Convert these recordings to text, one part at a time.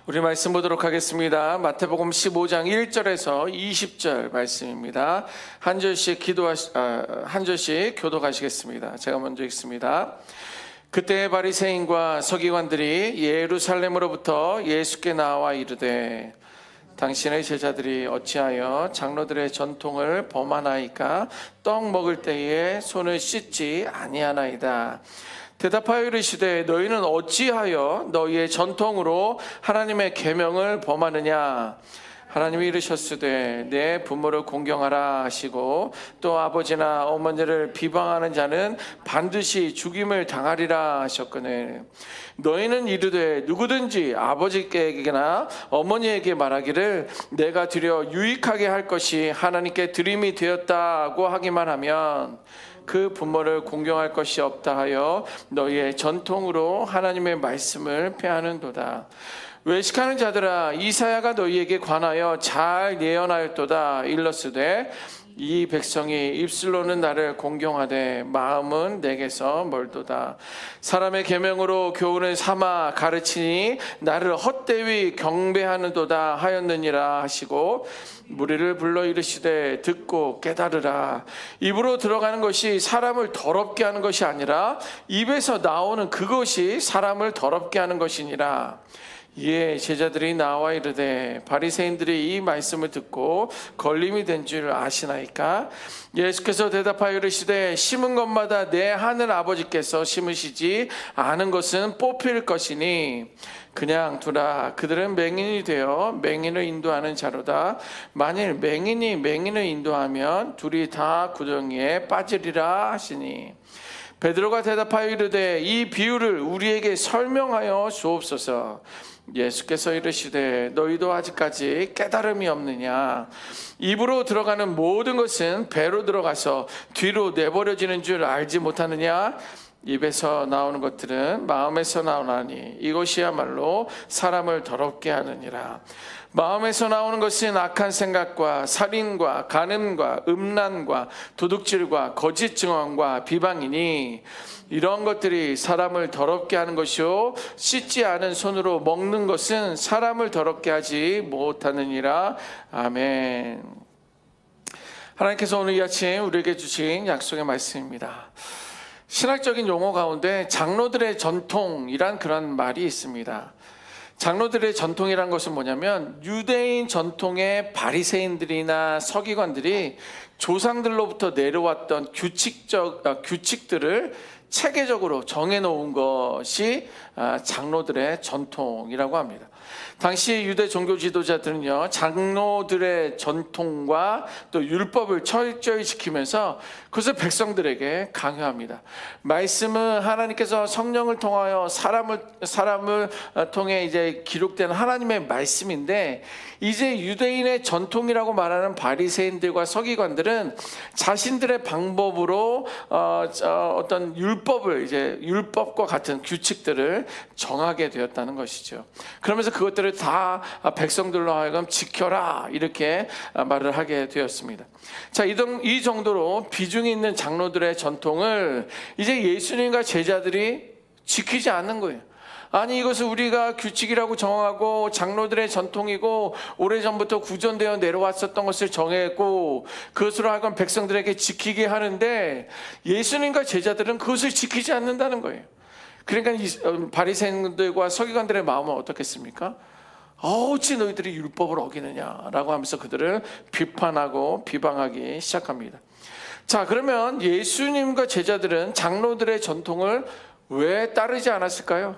우리 말씀 보도록 하겠습니다. 마태복음 15장 1절에서 20절 말씀입니다. 한 절씩 교독하시겠습니다. 제가 먼저 읽습니다. 그때 바리새인과 서기관들이 예루살렘으로부터 예수께 나와 이르되 당신의 제자들이 어찌하여 장로들의 전통을 범하나이까? 떡 먹을 때에 손을 씻지 아니하나이다. 대답하여 이르시되 너희는 어찌하여 너희의 전통으로 하나님의 계명을 범하느냐? 하나님이 이르셨으되 내 부모를 공경하라 하시고 또 아버지나 어머니를 비방하는 자는 반드시 죽임을 당하리라 하셨거늘 너희는 이르되 누구든지 아버지께나 어머니에게 말하기를 내가 드려 유익하게 할 것이 하나님께 드림이 되었다고 하기만 하면 그 부모를 공경할 것이 없다 하여 너희의 전통으로 하나님의 말씀을 폐하는도다. 외식하는 자들아, 이사야가 너희에게 관하여 잘 예언하였도다. 일렀으되 이 백성이 입술로는 나를 공경하되 마음은 내게서 멀도다. 사람의 계명으로 교훈을 삼아 가르치니 나를 헛되이 경배하는도다 하였느니라 하시고 무리를 불러 이르시되 듣고 깨달으라. 입으로 들어가는 것이 사람을 더럽게 하는 것이 아니라 입에서 나오는 그것이 사람을 더럽게 하는 것이니라. 이에 제자들이 나와 이르되 바리새인들이 이 말씀을 듣고 걸림이 된 줄 아시나이까? 예수께서 대답하여 이르시되 심은 것마다 내 하늘 아버지께서 심으시지 않은 것은 뽑힐 것이니 그냥 두라. 그들은 맹인이 되어 맹인을 인도하는 자로다. 만일 맹인이 맹인을 인도하면 둘이 다 구덩이에 빠지리라 하시니 베드로가 대답하여 이르되 이 비유를 우리에게 설명하여 주옵소서. 예수께서 이르시되 너희도 아직까지 깨달음이 없느냐? 입으로 들어가는 모든 것은 배로 들어가서 뒤로 내버려지는 줄 알지 못하느냐? 입에서 나오는 것들은 마음에서 나오나니 이것이야말로 사람을 더럽게 하느니라. 마음에서 나오는 것은 악한 생각과 살인과 간음과 음란과 도둑질과 거짓 증언과 비방이니 이런 것들이 사람을 더럽게 하는 것이요 씻지 않은 손으로 먹는 것은 사람을 더럽게 하지 못하느니라. 아멘. 하나님께서 오늘 이 아침 우리에게 주신 약속의 말씀입니다. 신학적인 용어 가운데 장로들의 전통이란 그런 말이 있습니다. 장로들의 전통이란 것은 뭐냐면 유대인 전통의 바리새인들이나 서기관들이 조상들로부터 내려왔던 규칙들을 체계적으로 정해놓은 것이 장로들의 전통이라고 합니다. 당시 유대 종교 지도자들은요, 장로들의 전통과 또 율법을 철저히 지키면서 그것을 백성들에게 강요합니다. 말씀은 하나님께서 성령을 통하여 사람을 통해 이제 기록된 하나님의 말씀인데, 이제 유대인의 전통이라고 말하는 바리새인들과 서기관들은 자신들의 방법으로 어떤 율법과 같은 규칙들을 정하게 되었다는 것이죠. 그러면서 그것들을 다 백성들로 하여금 지켜라 이렇게 말을 하게 되었습니다. 자, 이 정도로 비중이 있는 장로들의 전통을 이제 예수님과 제자들이 지키지 않는 거예요. 아니, 이것을 우리가 규칙이라고 정하고 장로들의 전통이고 오래전부터 구전되어 내려왔었던 것을 정했고 그것으로 하여금 백성들에게 지키게 하는데 예수님과 제자들은 그것을 지키지 않는다는 거예요. 그러니까 이 바리새인들과 서기관들의 마음은 어떻겠습니까? 어찌 너희들이 율법을 어기느냐라고 하면서 그들을 비판하고 비방하기 시작합니다. 자, 그러면 예수님과 제자들은 장로들의 전통을 왜 따르지 않았을까요?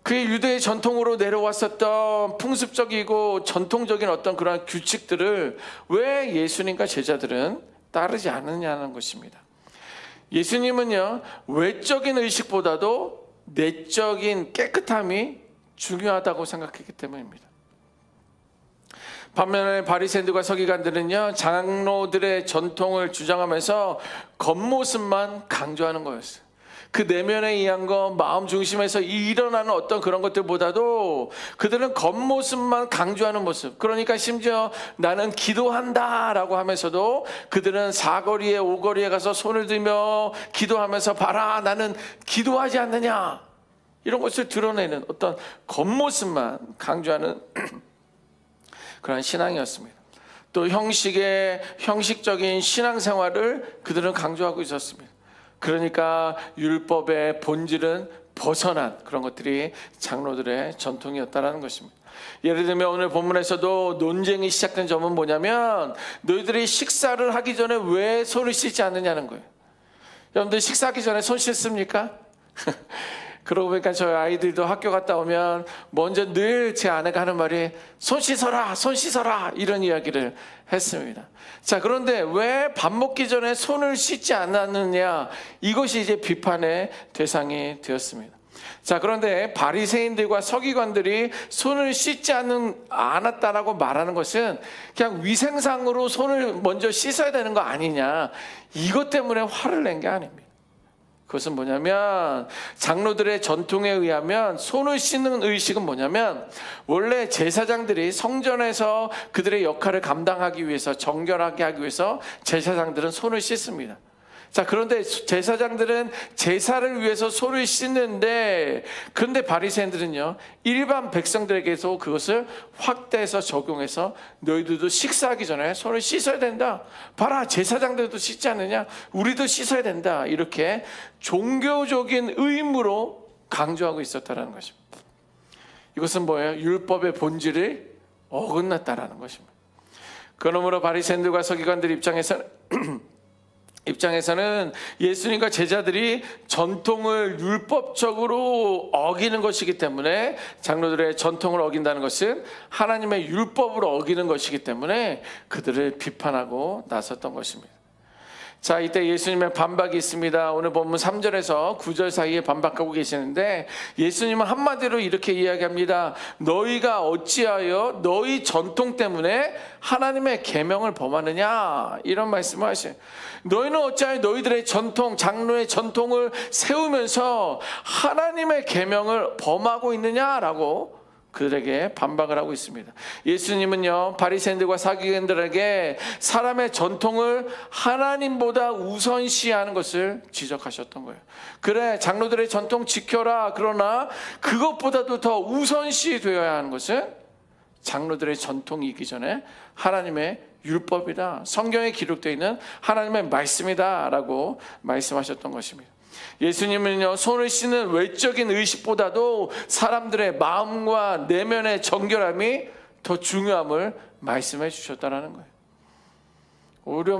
그의 유대의 전통으로 내려왔었던 풍습적이고 전통적인 어떤 그런 규칙들을 왜 예수님과 제자들은 따르지 않느냐는 것입니다. 예수님은요, 외적인 의식보다도 내적인 깨끗함이 중요하다고 생각했기 때문입니다. 반면에 바리새인들과 서기관들은요, 장로들의 전통을 주장하면서 겉모습만 강조하는 거였어요. 그 내면에 의한 것, 마음 중심에서 일어나는 어떤 그런 것들보다도 그들은 겉모습만 강조하는 모습. 그러니까 심지어 나는 기도한다 라고 하면서도 그들은 사거리에 오거리에 가서 손을 들며 기도하면서 봐라 나는 기도하지 않느냐 이런 것을 드러내는 어떤 겉모습만 강조하는 그런 신앙이었습니다. 또 형식적인 신앙생활을 그들은 강조하고 있었습니다. 그러니까 율법의 본질은 벗어난 그런 것들이 장로들의 전통이었다라는 것입니다. 예를 들면 오늘 본문에서도 논쟁이 시작된 점은 뭐냐면 너희들이 식사를 하기 전에 왜 손을 씻지 않느냐는 거예요. 여러분들 식사하기 전에 손 씻습니까? 그러고 보니까 저희 아이들도 학교 갔다 오면 먼저 늘 제 아내가 하는 말이 손 씻어라, 손 씻어라 이런 이야기를 했습니다. 자, 그런데 왜 밥 먹기 전에 손을 씻지 않았느냐, 이것이 이제 비판의 대상이 되었습니다. 자, 그런데 바리새인들과 서기관들이 손을 씻지 않았다라고 말하는 것은 그냥 위생상으로 손을 먼저 씻어야 되는 거 아니냐, 이것 때문에 화를 낸 게 아닙니다. 그것은 뭐냐면 장로들의 전통에 의하면 손을 씻는 의식은 뭐냐면 원래 제사장들이 성전에서 그들의 역할을 감당하기 위해서, 정결하게 하기 위해서 제사장들은 손을 씻습니다. 자, 그런데 제사장들은 제사를 위해서 손을 씻는데, 그런데 바리새인들은요 일반 백성들에게서 그것을 확대해서 적용해서 너희들도 식사하기 전에 손을 씻어야 된다, 봐라 제사장들도 씻지 않느냐, 우리도 씻어야 된다, 이렇게 종교적인 의무로 강조하고 있었다는 것입니다. 이것은 뭐예요? 율법의 본질을 어긋났다라는 것입니다. 그러므로 바리새인들과 서기관들 입장에서는 예수님과 제자들이 전통을 율법적으로 어기는 것이기 때문에, 장로들의 전통을 어긴다는 것은 하나님의 율법을 어기는 것이기 때문에 그들을 비판하고 나섰던 것입니다. 자, 이때 예수님의 반박이 있습니다. 오늘 본문 3절에서 9절 사이에 반박하고 계시는데 예수님은 한마디로 이렇게 이야기합니다. 너희가 어찌하여 너희 전통 때문에 하나님의 계명을 범하느냐, 이런 말씀을 하셔요. 너희는 어찌하여 너희들의 전통, 장로의 전통을 세우면서 하나님의 계명을 범하고 있느냐라고 그들에게 반박을 하고 있습니다. 예수님은요 바리새인들과 서기관들에게 사람의 전통을 하나님보다 우선시하는 것을 지적하셨던 거예요. 그래, 장로들의 전통 지켜라. 그러나 그것보다도 더 우선시 되어야 하는 것은 장로들의 전통이기 전에 하나님의 율법이다, 성경에 기록되어 있는 하나님의 말씀이다 라고 말씀하셨던 것입니다. 예수님은요 손을 씻는 외적인 의식보다도 사람들의 마음과 내면의 정결함이 더 중요함을 말씀해 주셨다는 거예요. 오히려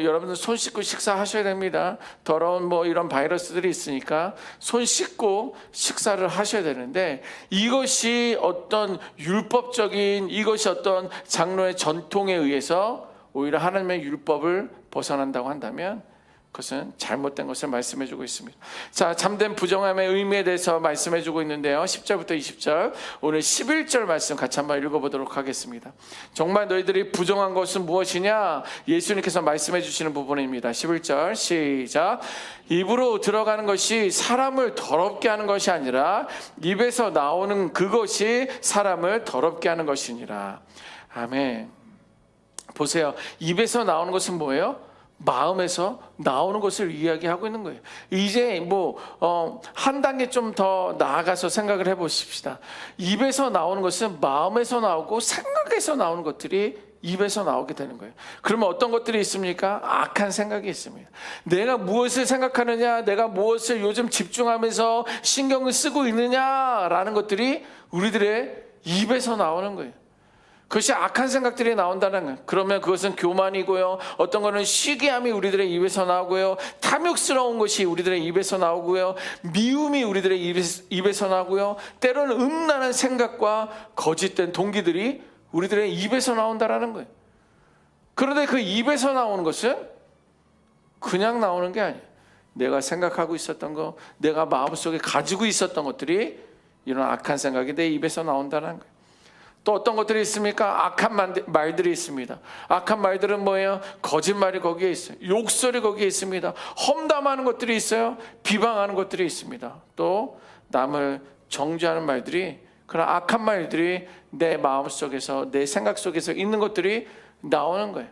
여러분들 손 씻고 식사하셔야 됩니다. 더러운 이런 바이러스들이 있으니까 손 씻고 식사를 하셔야 되는데, 이것이 어떤 율법적인, 이것이 어떤 장로의 전통에 의해서 오히려 하나님의 율법을 벗어난다고 한다면 그것은 잘못된 것을 말씀해주고 있습니다. 자, 참된 부정함의 의미에 대해서 말씀해주고 있는데요, 10절부터 20절, 오늘 11절 말씀 같이 한번 읽어보도록 하겠습니다. 정말 너희들이 부정한 것은 무엇이냐, 예수님께서 말씀해주시는 부분입니다. 11절 시작. 입으로 들어가는 것이 사람을 더럽게 하는 것이 아니라 입에서 나오는 그것이 사람을 더럽게 하는 것이니라. 아멘. 보세요, 입에서 나오는 것은 뭐예요? 마음에서 나오는 것을 이야기하고 있는 거예요. 이제 한 단계 좀 더 나아가서 생각을 해보십시다. 입에서 나오는 것은 마음에서 나오고 생각에서 나오는 것들이 입에서 나오게 되는 거예요. 그러면 어떤 것들이 있습니까? 악한 생각이 있습니다. 내가 무엇을 생각하느냐, 내가 무엇을 요즘 집중하면서 신경을 쓰고 있느냐라는 것들이 우리들의 입에서 나오는 거예요. 그것이 악한 생각들이 나온다는 거예요. 그러면 그것은 교만이고요, 어떤 거는 시기함이 우리들의 입에서 나오고요, 탐욕스러운 것이 우리들의 입에서 나오고요, 미움이 우리들의 입에서 나오고요, 때로는 음란한 생각과 거짓된 동기들이 우리들의 입에서 나온다라는 거예요. 그런데 그 입에서 나오는 것은 그냥 나오는 게 아니에요. 내가 생각하고 있었던 거, 내가 마음속에 가지고 있었던 것들이, 이런 악한 생각이 내 입에서 나온다는 거예요. 또 어떤 것들이 있습니까? 악한 말들이 있습니다. 악한 말들은 뭐예요? 거짓말이 거기에 있어요. 욕설이 거기에 있습니다. 험담하는 것들이 있어요. 비방하는 것들이 있습니다. 또 남을 정죄하는 말들이, 그런 악한 말들이 내 마음속에서, 내 생각 속에서 있는 것들이 나오는 거예요.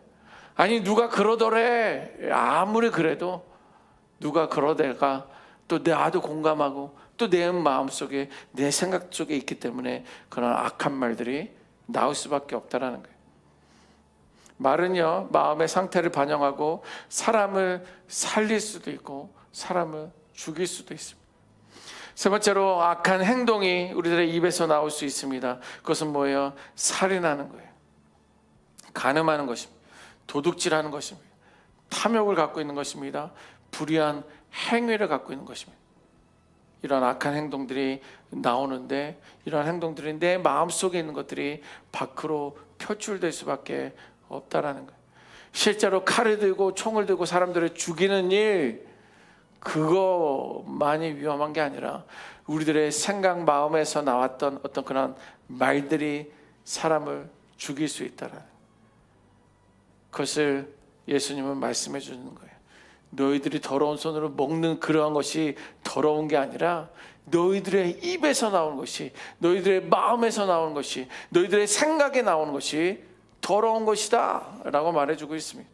아니, 누가 그러더래. 아무리 그래도 누가 그러대가 또 나도 공감하고 또 내 마음속에 내 생각 속에 있기 때문에 그런 악한 말들이 나올 수밖에 없다라는 거예요. 말은요, 마음의 상태를 반영하고 사람을 살릴 수도 있고 사람을 죽일 수도 있습니다. 세 번째로 악한 행동이 우리들의 입에서 나올 수 있습니다. 그것은 뭐예요? 살인하는 거예요. 간음하는 것입니다. 도둑질하는 것입니다. 탐욕을 갖고 있는 것입니다. 불의한 행위를 갖고 있는 것입니다. 이런 악한 행동들이 나오는데 이런 행동들이 내 마음속에 있는 것들이 밖으로 표출될 수밖에 없다라는 거예요. 실제로 칼을 들고 총을 들고 사람들을 죽이는 일, 그거만이 위험한 게 아니라 우리들의 생각 마음에서 나왔던 어떤 그런 말들이 사람을 죽일 수 있다라는 그것을 예수님은 말씀해 주는 거예요. 너희들이 더러운 손으로 먹는 그러한 것이 더러운 게 아니라 너희들의 입에서 나오는 것이, 너희들의 마음에서 나오는 것이, 너희들의 생각에 나오는 것이 더러운 것이다 라고 말해주고 있습니다.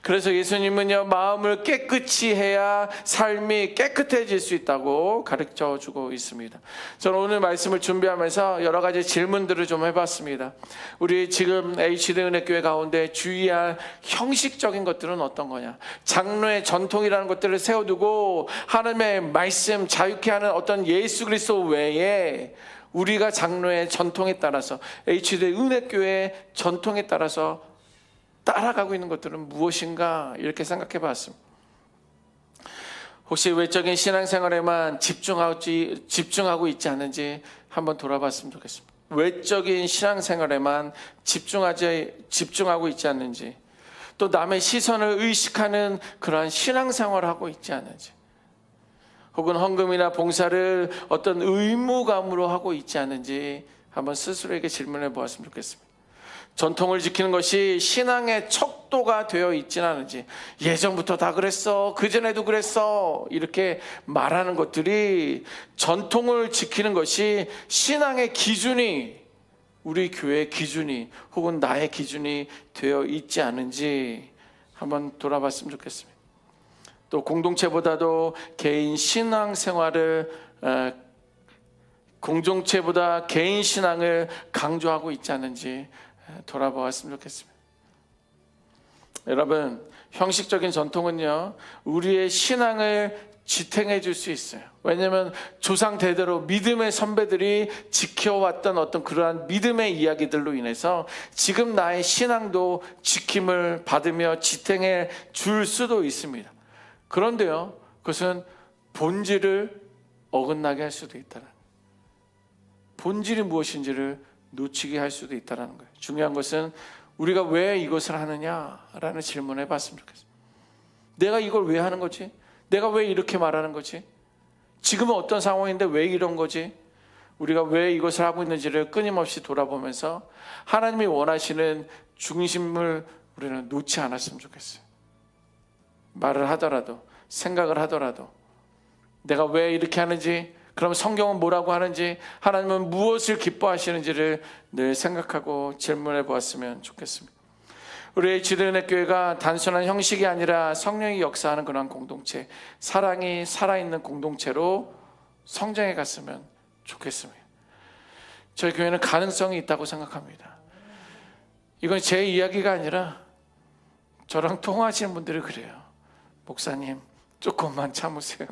그래서 예수님은요, 마음을 깨끗이 해야 삶이 깨끗해질 수 있다고 가르쳐주고 있습니다. 저는 오늘 말씀을 준비하면서 여러 가지 질문들을 좀 해봤습니다. 우리 지금 HD 은혜교회 가운데 주의할 형식적인 것들은 어떤 거냐? 장로의 전통이라는 것들을 세워두고 하나님의 말씀 자유케 하는 어떤 예수 그리스도 외에 우리가 장로의 전통에 따라서, HD 은혜교회의 전통에 따라서 따라가고 있는 것들은 무엇인가, 이렇게 생각해 봤습니다. 혹시 외적인 신앙생활에만 집중하고 있지 않은지 한번 돌아봤으면 좋겠습니다. 외적인 신앙생활에만 집중하고 있지 않는지, 또 남의 시선을 의식하는 그러한 신앙생활을 하고 있지 않은지, 혹은 헌금이나 봉사를 어떤 의무감으로 하고 있지 않은지 한번 스스로에게 질문해 보았으면 좋겠습니다. 전통을 지키는 것이 신앙의 척도가 되어 있지는 않은지, 예전부터 다 그랬어, 그전에도 그랬어, 이렇게 말하는 것들이 전통을 지키는 것이 신앙의 기준이, 우리 교회의 기준이 혹은 나의 기준이 되어 있지 않은지 한번 돌아봤으면 좋겠습니다. 또 공동체보다도 개인 신앙생활을, 공동체보다 개인 신앙을 강조하고 있지 않은지 돌아보았으면 좋겠습니다. 여러분, 형식적인 전통은요, 우리의 신앙을 지탱해 줄 수 있어요. 왜냐하면 조상 대대로 믿음의 선배들이 지켜왔던 어떤 그러한 믿음의 이야기들로 인해서 지금 나의 신앙도 지킴을 받으며 지탱해 줄 수도 있습니다. 그런데요, 그것은 본질을 어긋나게 할 수도 있다는, 본질이 무엇인지를 놓치게 할 수도 있다는 거예요. 중요한 것은 우리가 왜 이것을 하느냐라는 질문을 해봤으면 좋겠어요. 내가 이걸 왜 하는 거지? 내가 왜 이렇게 말하는 거지? 지금은 어떤 상황인데 왜 이런 거지? 우리가 왜 이것을 하고 있는지를 끊임없이 돌아보면서 하나님이 원하시는 중심을 우리는 놓지 않았으면 좋겠어요. 말을 하더라도, 생각을 하더라도 내가 왜 이렇게 하는지, 그럼 성경은 뭐라고 하는지, 하나님은 무엇을 기뻐하시는지를 늘 생각하고 질문해 보았으면 좋겠습니다. 우리 HD 은혜교회가 단순한 형식이 아니라 성령이 역사하는 그런 공동체, 사랑이 살아있는 공동체로 성장해 갔으면 좋겠습니다. 저희 교회는 가능성이 있다고 생각합니다. 이건 제 이야기가 아니라 저랑 통화하시는 분들이 그래요. 목사님, 조금만 참으세요.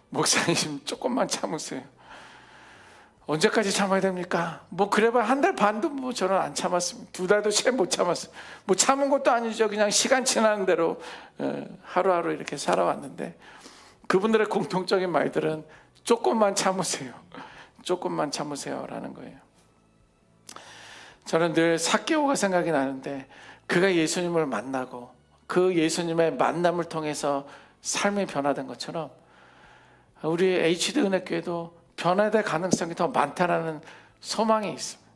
목사님, 조금만 참으세요. 언제까지 참아야 됩니까? 뭐 그래봐야 한 달 반도 뭐 저는 안 참았습니다. 2달도 채 못 참았어요. 뭐 참은 것도 아니죠. 그냥 시간 지나는 대로 하루하루 이렇게 살아왔는데, 그분들의 공통적인 말들은 조금만 참으세요. 조금만 참으세요라는 거예요. 저는 늘 삭개오가 생각이 나는데, 그가 예수님을 만나고 그 예수님의 만남을 통해서 삶이 변화된 것처럼 우리 HD 은혜교회도 변화될 가능성이 더 많다라는 소망이 있습니다.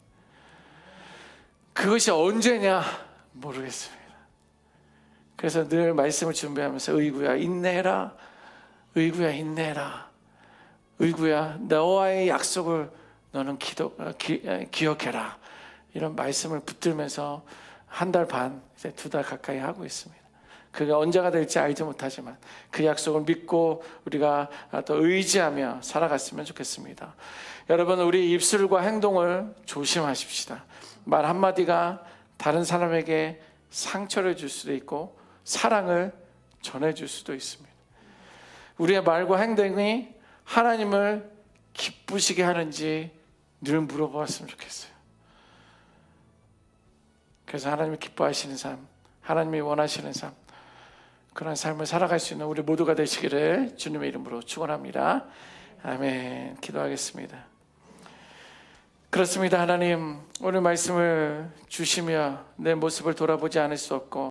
그것이 언제냐 모르겠습니다. 그래서 늘 말씀을 준비하면서 의구야 인내해라, 의구야 인내해라, 의구야 너와의 약속을 너는 기억해라, 이런 말씀을 붙들면서 한 달 반, 이제 2달 가까이 하고 있습니다. 그게 언제가 될지 알지 못하지만 그 약속을 믿고 우리가 또 의지하며 살아갔으면 좋겠습니다. 여러분, 우리 입술과 행동을 조심하십시다. 말 한마디가 다른 사람에게 상처를 줄 수도 있고 사랑을 전해줄 수도 있습니다. 우리의 말과 행동이 하나님을 기쁘시게 하는지 늘 물어보았으면 좋겠어요. 그래서 하나님이 기뻐하시는 삶, 하나님이 원하시는 삶, 그런 삶을 살아갈 수 있는 우리 모두가 되시기를 주님의 이름으로 축원합니다. 아멘. 기도하겠습니다. 그렇습니다. 하나님, 오늘 말씀을 주시며 내 모습을 돌아보지 않을 수 없고